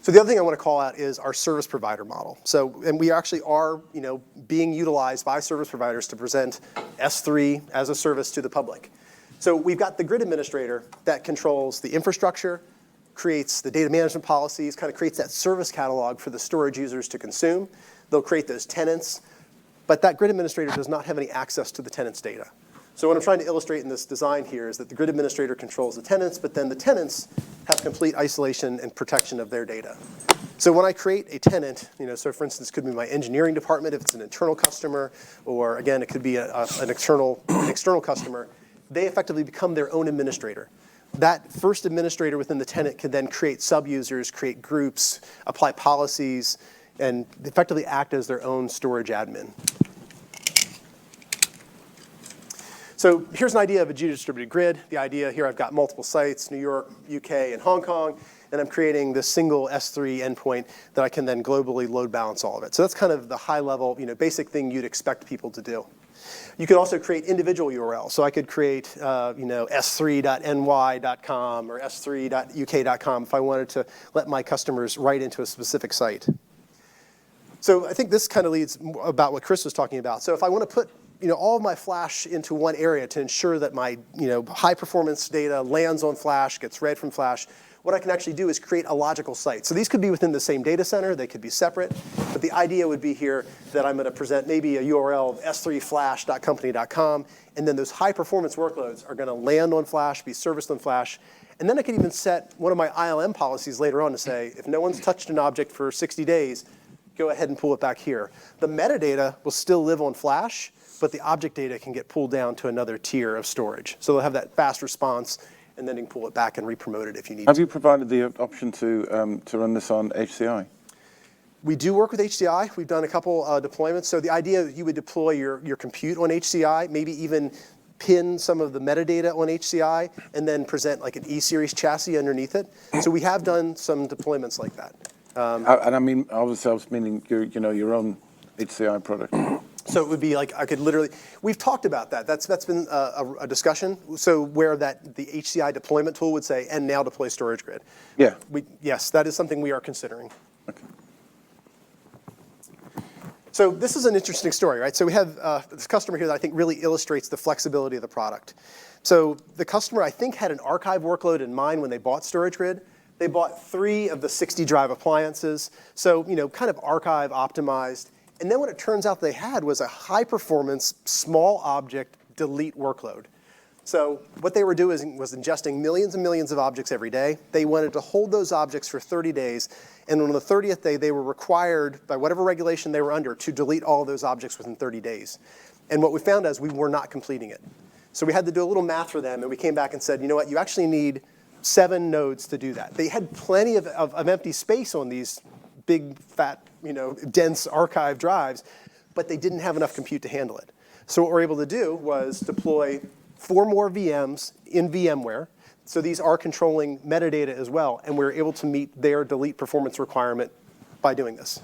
A: So the other thing I want to call out is our service provider model. And we actually are being utilized by service providers to present S3 as a service to the public. So we've got the grid administrator that controls the infrastructure, creates the data management policies, kind of creates that service catalog for the storage users to consume. They'll create those tenants, but that grid administrator does not have any access to the tenant's data. So what I'm trying to illustrate in this design here is that the grid administrator controls the tenants, but then the tenants have complete isolation and protection of their data. So when I create a tenant, so for instance, it could be my engineering department if it's an internal customer, or again, it could be an external customer, they effectively become their own administrator. That first administrator within the tenant can then create sub-users, create groups, apply policies, and effectively act as their own storage admin. So here's an idea of a distributed grid. The idea here, I've got multiple sites, New York, UK, and Hong Kong, and I'm creating this single S3 endpoint that I can then globally load balance all of it. So that's kind of the high level, basic thing you'd expect people to do. You could also create individual URLs. So I could create, s3.ny.com or s3.uk.com if I wanted to let my customers write into a specific site. So I think this kind of leads about what Chris was talking about. So if I want to put all of my flash into one area to ensure that my high performance data lands on flash, gets read from flash, what I can actually do is create a logical site. So these could be within the same data center, they could be separate, but the idea would be here that I'm going to present maybe a URL of s3flash.company.com, and then those high performance workloads are going to land on Flash, be serviced on Flash, and then I could even set one of my ILM policies later on to say, if no one's touched an object for 60 days, go ahead and pull it back here. The metadata will still live on Flash, but the object data can get pulled down to another tier of storage. So they'll have that fast response, and then you can pull it back and re-promote it if you need to.
B: Have you provided the option to run this on HCI?
A: We do work with HCI. We've done a couple deployments. So the idea is you would deploy your compute on HCI, maybe even pin some of the metadata on HCI, and then present like an E-series chassis underneath it. So we have done some deployments like that.
B: And I mean, obviously, I was meaning your own HCI product.
A: So it would be like I could literally, we've talked about that. That's been a discussion. So where the HCI deployment tool would say, and now deploy StorageGRID.
B: Yeah.
A: Yes, that is something we are considering.
B: Okay.
A: So this is an interesting story, right? So we have this customer here that I think really illustrates the flexibility of the product. So the customer, I think, had an archive workload in mind when they bought StorageGRID. They bought 3 of the 60 drive appliances, so kind of archive optimized. And then what it turns out they had was a high performance, small object delete workload. So what they were doing was ingesting millions and millions of objects every day. They wanted to hold those objects for 30 days. And on the 30th day, they were required, by whatever regulation they were under, to delete all of those objects within 30 days. And what we found is we were not completing it. So we had to do a little math for them, and we came back and said, you know what, you actually need 7 nodes to do that. They had plenty of empty space on these big, fat, dense archive drives, but they didn't have enough compute to handle it. So what we're able to do was deploy 4 more VMs in VMware. So these are controlling metadata as well, and we're able to meet their delete performance requirement by doing this.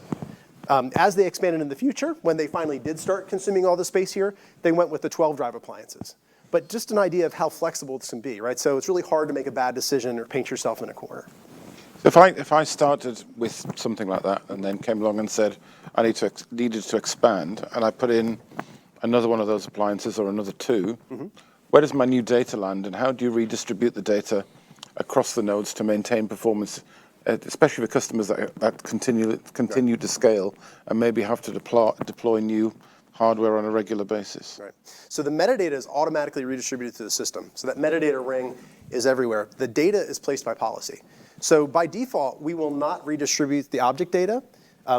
A: As they expanded in the future, when they finally did start consuming all the space here, they went with the 12 drive appliances. But just an idea of how flexible this can be, right? So it's really hard to make a bad decision or paint yourself in a corner.
B: If I started with something like that and then came along and said I needed to expand, and I put in another one of those appliances or another 2, where does my new data land, and how do you redistribute the data across the nodes to maintain performance, especially for customers that continue to scale and maybe have to deploy new hardware on a regular basis?
A: Right. So the metadata is automatically redistributed to the system. So that metadata ring is everywhere. The data is placed by policy. So by default, we will not redistribute the object data.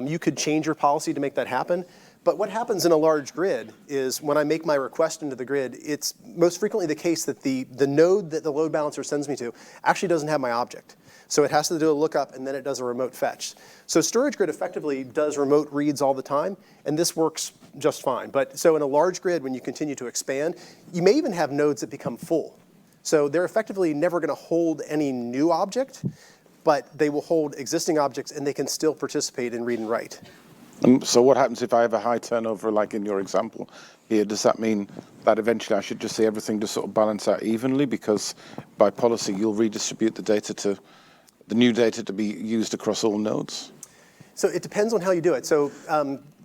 A: You could change your policy to make that happen. But what happens in a large grid is when I make my request into the grid, it's most frequently the case that the node that the load balancer sends me to actually doesn't have my object. So it has to do a lookup, and then it does a remote fetch. So StorageGRID effectively does remote reads all the time, and this works just fine. But so in a large grid, when you continue to expand, you may even have nodes that become full. So they're effectively never going to hold any new object, but they will hold existing objects, and they can still participate in read and write.
B: So what happens if I have a high turnover, like in your example here? Does that mean that eventually I should just see everything just sort of balance out evenly, because by policy you'll redistribute the new data to be used across all nodes?
A: So it depends on how you do it. So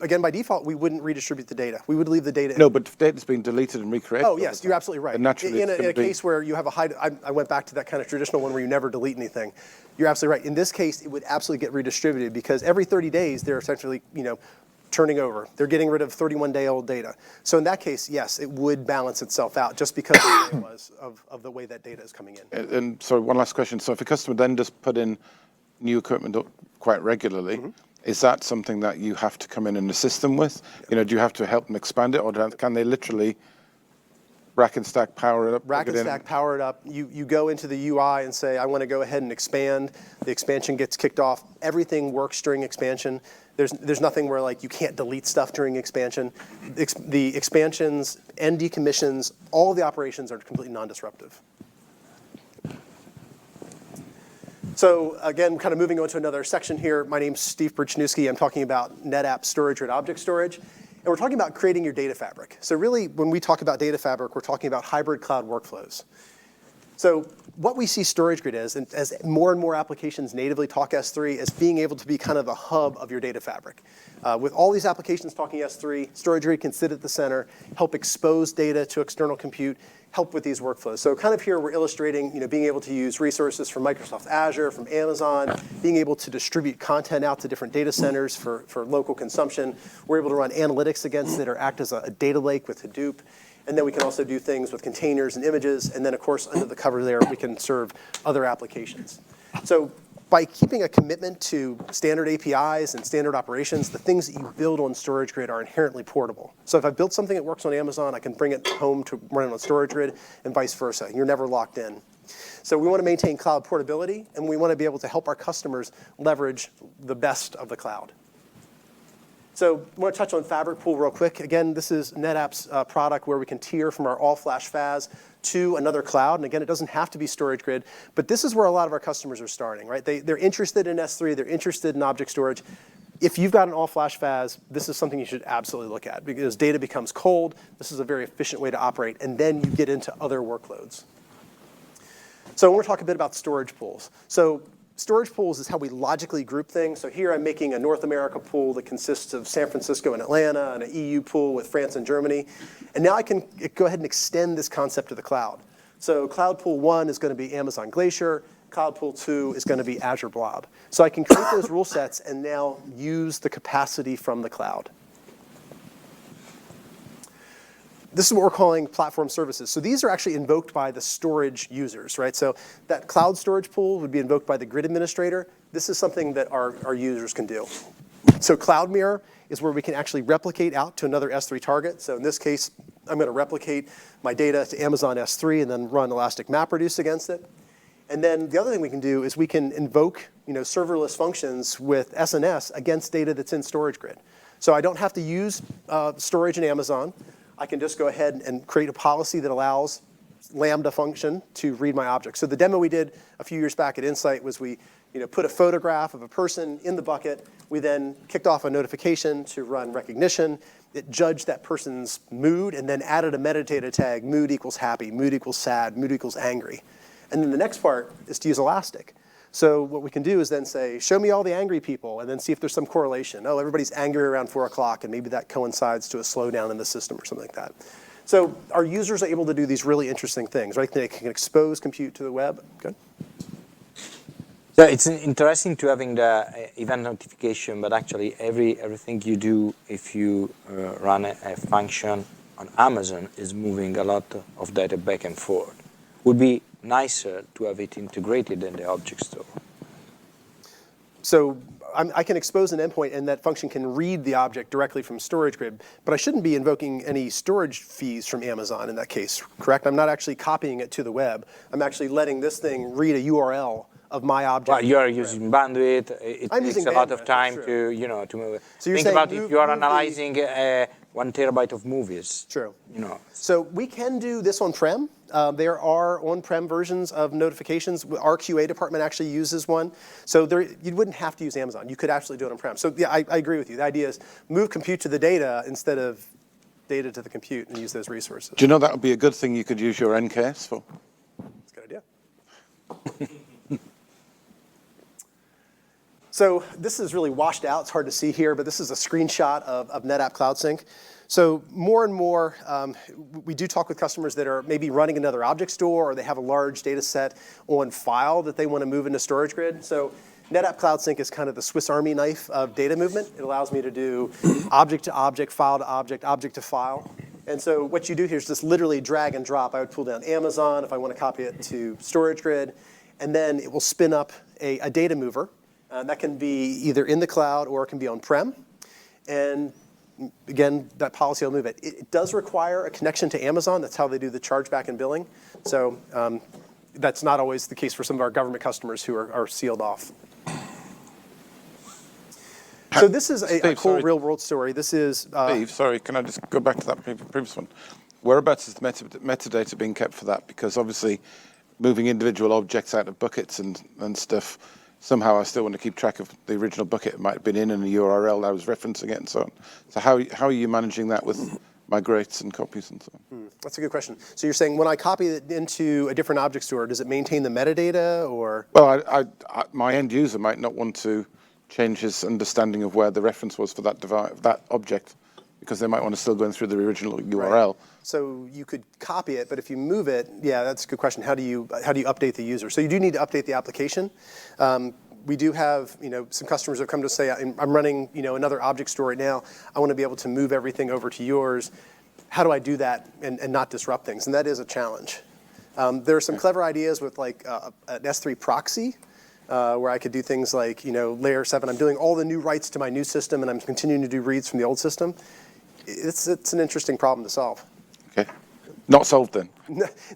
A: again, by default, we wouldn't redistribute the data. We would leave the data.
B: No, but if data's being deleted and recreated.
A: Oh yes, you're absolutely right.
B: And naturally,
A: in a case where you have a high, I went back to that kind of traditional one where you never delete anything. You're absolutely right. In this case, it would absolutely get redistributed, because every 30 days they're essentially turning over. They're getting rid of 31-day-old data. So in that case, yes, it would balance itself out just because of the way that data is coming in.
B: And sorry, one last question. So if a customer then just put in new equipment quite regularly, is that something that you have to come in and assist them with? Do you have to help them expand it, or can they literally rack and stack power it up?
A: Rack and stack, power it up. You go into the UI and say, I want to go ahead and expand. The expansion gets kicked off. Everything works during expansion. There's nothing where like you can't delete stuff during expansion. The expansions and decommissions, all of the operations are completely non-disruptive. So again, kind of moving on to another section here. My name's Steve Pruchniewski. I'm talking about NetApp StorageGRID object storage. And we're talking about creating your data fabric. So really, when we talk about data fabric, we're talking about hybrid cloud workflows. So what we see StorageGRID as, and as more and more applications natively talk S3, is being able to be kind of the hub of your data fabric. With all these applications talking S3, StorageGRID can sit at the center, help expose data to external compute, help with these workflows. So kind of here we're illustrating being able to use resources from Microsoft Azure, from Amazon, being able to distribute content out to different data centers for local consumption. We're able to run analytics against it or act as a data lake with Hadoop. And then we can also do things with containers and images. And then, of course, under the cover there, we can serve other applications. So by keeping a commitment to standard APIs and standard operations, the things that you build on StorageGRID are inherently portable. So if I built something that works on Amazon, I can bring it home to run it on StorageGRID and vice versa. You're never locked in. So we want to maintain cloud portability, and we want to be able to help our customers leverage the best of the cloud. So I want to touch on Fabric Pool real quick. Again, this is NetApp's product where we can tier from our all-flash FAS to another cloud. And again, it doesn't have to be StorageGRID, but this is where a lot of our customers are starting, right? They're interested in S3, they're interested in object storage. If you've got an all-flash FAS, this is something you should absolutely look at because data becomes cold. This is a very efficient way to operate, and then you get into other workloads. So I want to talk a bit about storage pools. So storage pools is how we logically group things. So here I'm making a North America pool that consists of San Francisco and Atlanta, and an EU pool with France and Germany. And now I can go ahead and extend this concept to the cloud. So Cloud Pool 1 is going to be Amazon Glacier. Cloud Pool 2 is going to be Azure Blob. So I can create those rule sets and now use the capacity from the cloud. This is what we're calling platform services. So these are actually invoked by the storage users, right? So that cloud storage pool would be invoked by the grid administrator. This is something that our users can do. So Cloud Mirror is where we can actually replicate out to another S3 target. So in this case, I'm going to replicate my data to Amazon S3 and then run Elastic MapReduce against it. And then the other thing we can do is we can invoke serverless functions with SNS against data that's in StorageGRID. So I don't have to use storage in Amazon. I can just go ahead and create a policy that allows Lambda function to read my object. So the demo we did a few years back at Insight was we put a photograph of a person in the bucket. We then kicked off a notification to run recognition. It judged that person's mood and then added a metadata tag, mood equals happy, mood equals sad, mood equals angry. And then the next part is to use Elastic. So what we can do is then say, show me all the angry people, and then see if there's some correlation. Oh, everybody's angry around 4 o'clock, and maybe that coincides to a slowdown in the system or something like that. So our users are able to do these really interesting things, right? They can expose compute to the web. Good.
C: So it's interesting to having the event notification, but actually everything you do if you run a function on Amazon is moving a lot of data back and forth. Would be nicer to have it integrated in the object store.
A: So I can expose an endpoint, and that function can read the object directly from StorageGRID, but I shouldn't be invoking any storage fees from Amazon in that case, correct? I'm not actually copying it to the web. I'm actually letting this thing read a URL of my object.
C: Well, you are using bandwidth. It takes a lot of time to move.
A: So
C: think about if you are analyzing 1 terabyte of movies.
A: True. So we can do this on-prem. There are on-prem versions of notifications. Our QA department actually uses one. So you wouldn't have to use Amazon. You could actually do it on-prem. So yeah, I agree with you. The idea is move compute to the data instead of data to the compute and use those resources.
B: Do you know that would be a good thing you could use your NKS for?
A: That's a good idea. So this is really washed out. It's hard to see here, but this is a screenshot of NetApp Cloud Sync. So more and more, we do talk with customers that are maybe running another object store, or they have a large data set on file that they want to move into StorageGRID. So NetApp Cloud Sync is kind of the Swiss Army knife of data movement. It allows me to do object to object, file to object, object to file. And so what you do here is just literally drag and drop. I would pull down Amazon if I want to copy it to StorageGRID, and then it will spin up a data mover. That can be either in the cloud or it can be on-prem. And again, that policy will move it. It does require a connection to Amazon. That's how they do the chargeback and billing. So that's not always the case for some of our government customers who are sealed off. So this is a cool real-world story. This is...
B: Steve, sorry, can I just go back to that previous one? Whereabouts is the metadata being kept for that? Because obviously moving individual objects out of buckets and stuff, somehow I still want to keep track of the original bucket it might have been in and the URL I was referencing it and so on. So how are you managing that with migrates and copies and so on.
A: That's a good question. So you're saying when I copy it into a different object store, does it maintain the metadata or?
B: Well, my end user might not want to change his understanding of where the reference was for that object, because they might want to still go in through the original URL.
A: Right. So you could copy it, but if you move it, yeah, that's a good question. How do you update the user? So you do need to update the application. We do have some customers that come to say, I'm running another object store right now. I want to be able to move everything over to yours. How do I do that and not disrupt things? And that is a challenge. There are some clever ideas with like an S3 proxy, where I could do things like layer 7. I'm doing all the new writes to my new system, and I'm continuing to do reads from the old system. It's an interesting problem to solve.
B: Okay. Not solved then?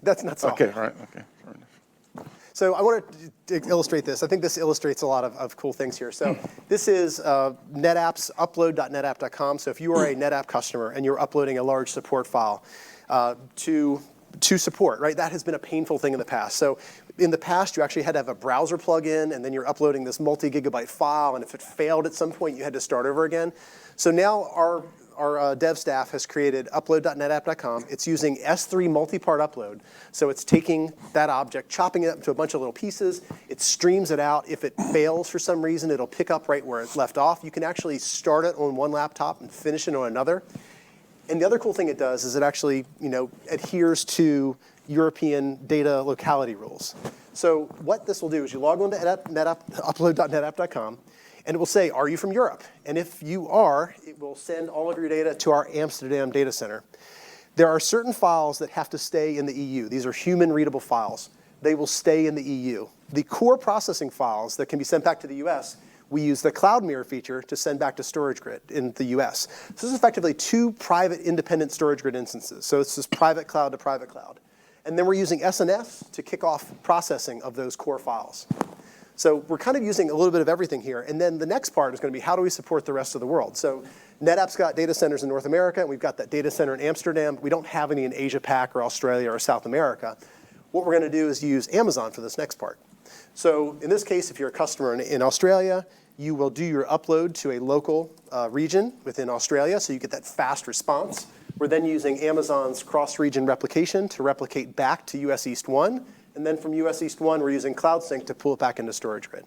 A: That's not solved.
B: Okay, right, okay. Fair enough.
A: So I want to illustrate this. I think this illustrates a lot of cool things here. So this is NetApp's upload.netapp.com. So if you are a NetApp customer and you're uploading a large support file to support, right? That has been a painful thing in the past. So in the past, you actually had to have a browser plug-in, and then you're uploading this multi-gigabyte file, and if it failed at some point, you had to start over again. So now our dev staff has created upload.netapp.com. It's using S3 multi-part upload. So it's taking that object, chopping it up into a bunch of little pieces. It streams it out. If it fails for some reason, it'll pick up right where it left off. You can actually start it on one laptop and finish it on another. And the other cool thing it does is it actually adheres to European data locality rules. So what this will do is you log on to upload.netapp.com, and it will say, are you from Europe? And if you are, it will send all of your data to our Amsterdam data center. There are certain files that have to stay in the EU. These are human readable files. They will stay in the EU. The core processing files that can be sent back to the US, we use the Cloud Mirror feature to send back to StorageGRID in the US. So this is effectively 2 private independent StorageGRID instances. So it's just private cloud to private cloud. And then we're using SNS to kick off processing of those core files. So we're kind of using a little bit of everything here. And then the next part is going to be, how do we support the rest of the world? So NetApp's got data centers in North America, and we've got that data center in Amsterdam. We don't have any in Asia Pac or Australia or South America. What we're going to do is use Amazon for this next part. So in this case, if you're a customer in Australia, you will do your upload to a local region within Australia, so you get that fast response. We're then using Amazon's cross-region replication to replicate back to US East 1. And then from US East 1, we're using Cloud Sync to pull it back into StorageGRID.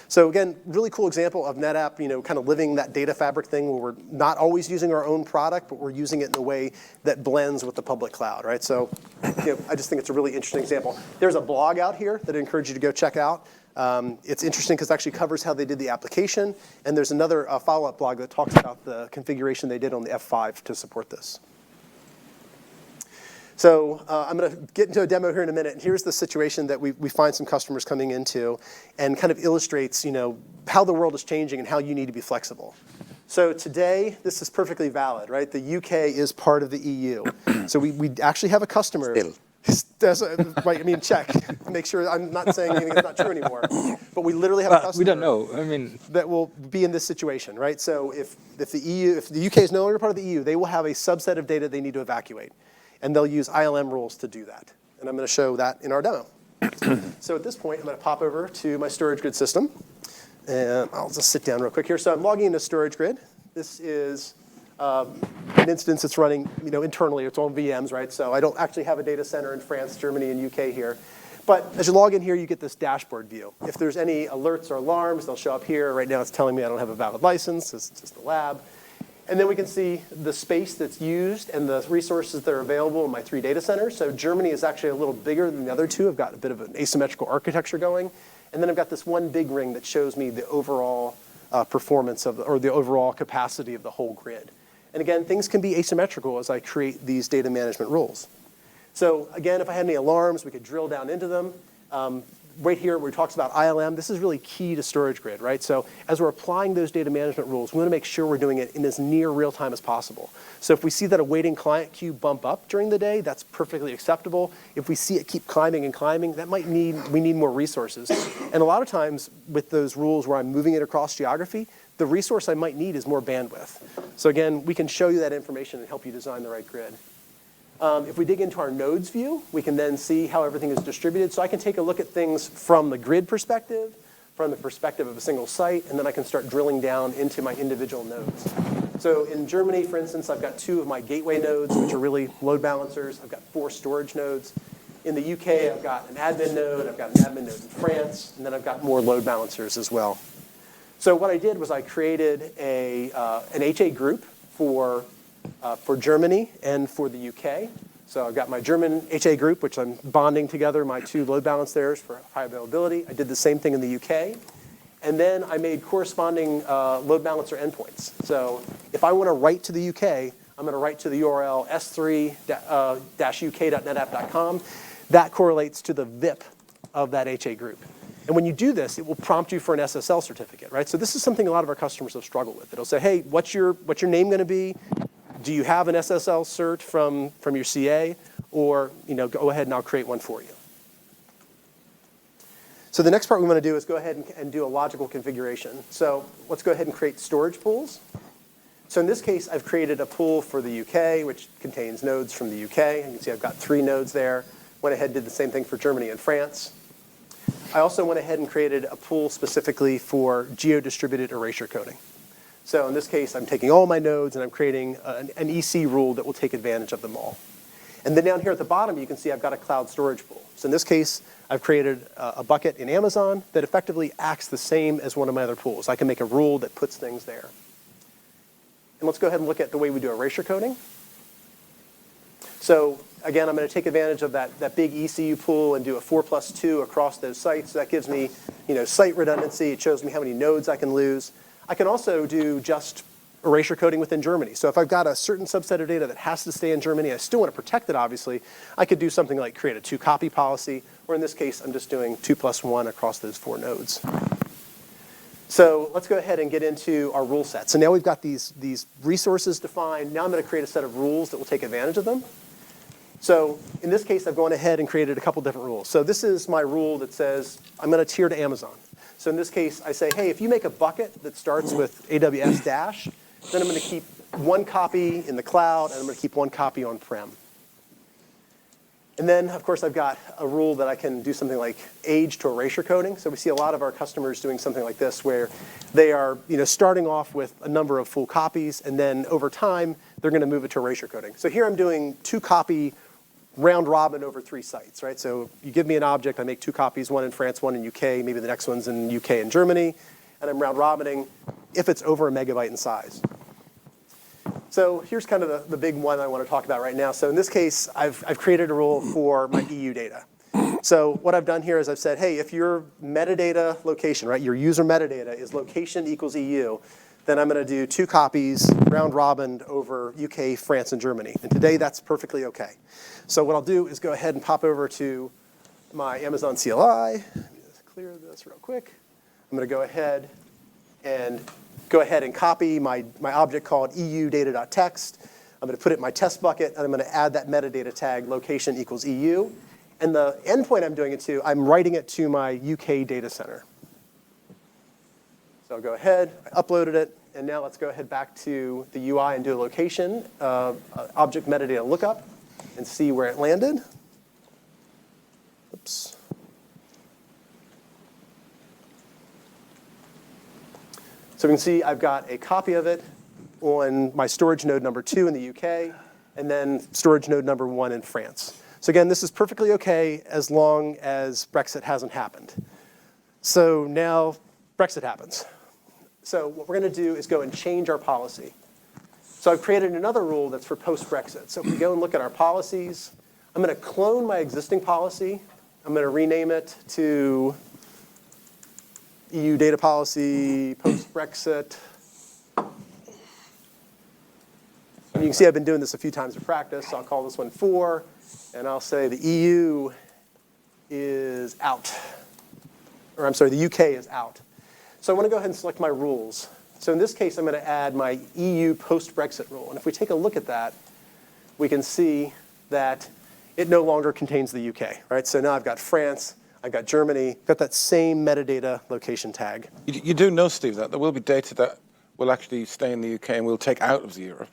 A: So again, really cool example of NetApp, kind of living that data fabric thing where we're not always using our own product, but we're using it in a way that blends with the public cloud, right? So I just think it's a really interesting example. There's a blog out here that I encourage you to go check out. It's interesting because it actually covers how they did the application. And there's another follow-up blog that talks about the configuration they did on the F5 to support this. So I'm going to get into a demo here in a minute. And here's the situation that we find some customers coming into, and kind of illustrates how the world is changing and how you need to be flexible. So today, this is perfectly valid, right? The UK is part of the EU. So we actually have a customer.
C: Still.
A: Right, I mean, check. Make sure I'm not saying anything that's not true anymore. But we literally have a customer.
C: We don't know. I mean,
A: that will be in this situation, right? So if the UK is no longer part of the EU, they will have a subset of data they need to evacuate. And they'll use ILM rules to do that. And I'm going to show that in our demo. So at this point, I'm going to pop over to my StorageGRID system. And I'll just sit down real quick here. So I'm logging into StorageGRID. This is an instance that's running internally. It's on VMs, right? So I don't actually have a data center in France, Germany, and UK here. But as you log in here, you get this dashboard view. If there's any alerts or alarms, they'll show up here. Right now, it's telling me I don't have a valid license. It's just a lab. And then we can see the space that's used and the resources that are available in my 3 data centers. So Germany is actually a little bigger than the other 2. I've got a bit of an asymmetrical architecture going. And then I've got this one big ring that shows me the overall performance or the overall capacity of the whole grid. And again, things can be asymmetrical as I create these data management rules. So again, if I had any alarms, we could drill down into them. Right here where it talks about ILM, this is really key to StorageGRID, right? So as we're applying those data management rules, we want to make sure we're doing it in as near real time as possible. So if we see that a waiting client queue bump up during the day, that's perfectly acceptable. If we see it keep climbing and climbing, we need more resources. And a lot of times with those rules where I'm moving it across geography, the resource I might need is more bandwidth. So again, we can show you that information and help you design the right grid. If we dig into our nodes view, we can then see how everything is distributed. So I can take a look at things from the grid perspective, from the perspective of a single site, and then I can start drilling down into my individual nodes. So in Germany, for instance, I've got 2 of my gateway nodes, which are really load balancers. I've got 4 storage nodes. In the UK, I've got an admin node. I've got an admin node in France. And then I've got more load balancers as well. So what I did was I created an HA group for Germany and for the UK. So I've got my German HA group, which I'm bonding together my 2 load balancers for high availability. I did the same thing in the UK. And then I made corresponding load balancer endpoints. So if I want to write to the UK, I'm going to write to the URL s3-uk.netapp.com. That correlates to the VIP of that HA group. And when you do this, it will prompt you for an SSL certificate, right? So this is something a lot of our customers have struggled with. It'll say, hey, what's your name going to be? Do you have an SSL cert from your CA? Or go ahead and I'll create one for you. So the next part we want to do is go ahead and do a logical configuration. So let's go ahead and create storage pools. So in this case, I've created a pool for the UK, which contains nodes from the UK. And you can see I've got 3 nodes there. Went ahead and did the same thing for Germany and France. I also went ahead and created a pool specifically for geo-distributed erasure coding. So in this case, I'm taking all my nodes and I'm creating an EC rule that will take advantage of them all. And then down here at the bottom, you can see I've got a cloud storage pool. So in this case, I've created a bucket in Amazon that effectively acts the same as one of my other pools. I can make a rule that puts things there. And let's go ahead and look at the way we do erasure coding. So again, I'm going to take advantage of that big ECU pool and do a 4+2 across those sites. So that gives me site redundancy. It shows me how many nodes I can lose. I can also do just erasure coding within Germany. So if I've got a certain subset of data that has to stay in Germany, I still want to protect it, obviously, I could do something like create a 2-copy policy, or in this case, I'm just doing 2+1 across those 4 nodes. So let's go ahead and get into our rule set. So now we've got these resources defined. Now I'm going to create a set of rules that will take advantage of them. So in this case, I've gone ahead and created a couple different rules. So this is my rule that says I'm going to tier to Amazon. So in this case, I say, hey, if you make a bucket that starts with AWS dash, then I'm going to keep 1 copy in the cloud, and I'm going to keep 1 copy on-prem. And then, of course, I've got a rule that I can do something like age to erasure coding. So we see a lot of our customers doing something like this, where they are starting off with a number of full copies, and then over time, they're going to move it to erasure coding. So here I'm doing 2-copy round robin over 3 sites, right? So you give me an object, I make 2 copies, 1 in France, 1 in UK, maybe the next one's in UK and Germany, and I'm round robining if it's over a megabyte in size. So here's kind of the big one I want to talk about right now. So in this case, I've created a rule for my EU data. So what I've done here is I've said, hey, if your metadata location, right, your user metadata is location equals EU, then I'm going to do 2 copies round robin over UK, France, and Germany. And today, that's perfectly OK. So what I'll do is go ahead and pop over to my Amazon CLI. Let me just clear this real quick. I'm going to go ahead and copy my object called EU-data.text. I'm going to put it in my test bucket, and I'm going to add that metadata tag location equals EU. And the endpoint I'm doing it to, I'm writing it to my UK data center. So I'll go ahead, I uploaded it, and now let's go ahead back to the UI and do a location object metadata lookup and see where it landed. Oops. So we can see I've got a copy of it on my storage node number 2 in the UK, and then storage node number 1 in France. So again, this is perfectly OK as long as Brexit hasn't happened. So now Brexit happens. So what we're going to do is go and change our policy. So I've created another rule that's for post-Brexit. So if we go and look at our policies, I'm going to clone my existing policy. I'm going to rename it to EU data policy post-Brexit. And you can see I've been doing this a few times in practice. So I'll call this one 4, and I'll say the EU is out. Or I'm sorry, the UK is out. So I want to go ahead and select my rules. So in this case, I'm going to add my EU post-Brexit rule. And if we take a look at that, we can see that it no longer contains the UK, right? So now I've got France, I've got Germany, got that same metadata location tag.
B: You do know, Steve, that there will be data that will actually stay in the UK and we'll take out of Europe.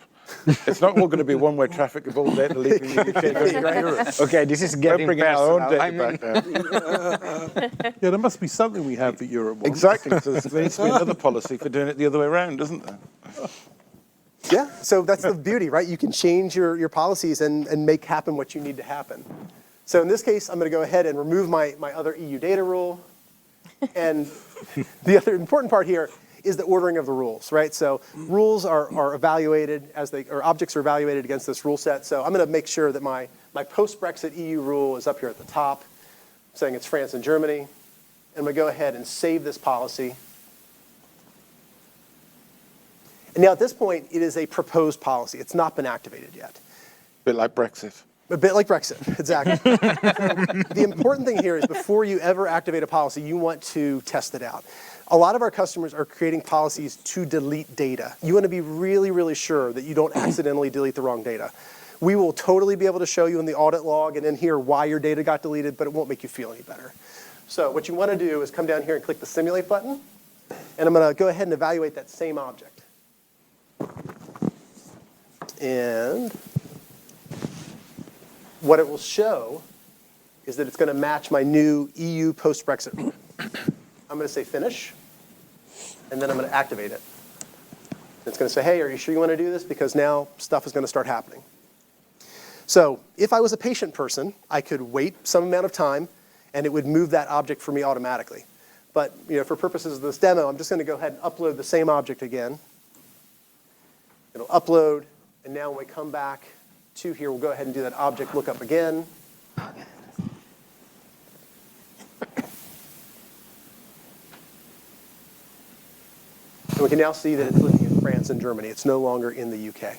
B: It's not all going to be one-way traffic of all data leaving the UK going to Europe.
C: OK, this is getting
B: Bringing our own
C: personal.
B: data back now.
D: Yeah, there must be something we have that Europe wants.
B: Exactly. So there needs to be another policy for doing it the other way around, doesn't there?
A: Yeah, so that's the beauty, right? You can change your policies and make happen what you need to happen. So in this case, I'm going to go ahead and remove my other EU data rule. And the other important part here is the ordering of the rules, right? So rules are evaluated or objects are evaluated against this rule set. So I'm going to make sure that my post-Brexit EU rule is up here at the top, saying it's France and Germany. And I'm going to go ahead and save this policy. And now at this point, it is a proposed policy. It's not been activated yet.
B: A bit like Brexit.
A: A bit like Brexit, exactly. So the important thing here is before you ever activate a policy, you want to test it out. A lot of our customers are creating policies to delete data. You want to be really, really sure that you don't accidentally delete the wrong data. We will totally be able to show you in the audit log and in here why your data got deleted, but it won't make you feel any better. So what you want to do is come down here and click the Simulate button, and I'm going to go ahead and evaluate that same object. And what it will show is that it's going to match my new EU post-Brexit rule. I'm going to say Finish, and then I'm going to activate it. It's going to say, hey, are you sure you want to do this? Because now stuff is going to start happening. So if I was a patient person, I could wait some amount of time, and it would move that object for me automatically. But for purposes of this demo, I'm just going to go ahead and upload the same object again. It'll upload, and now when we come back to here, we'll go ahead and do that object lookup again. And we can now see that it's looking at France and Germany. It's no longer in the UK.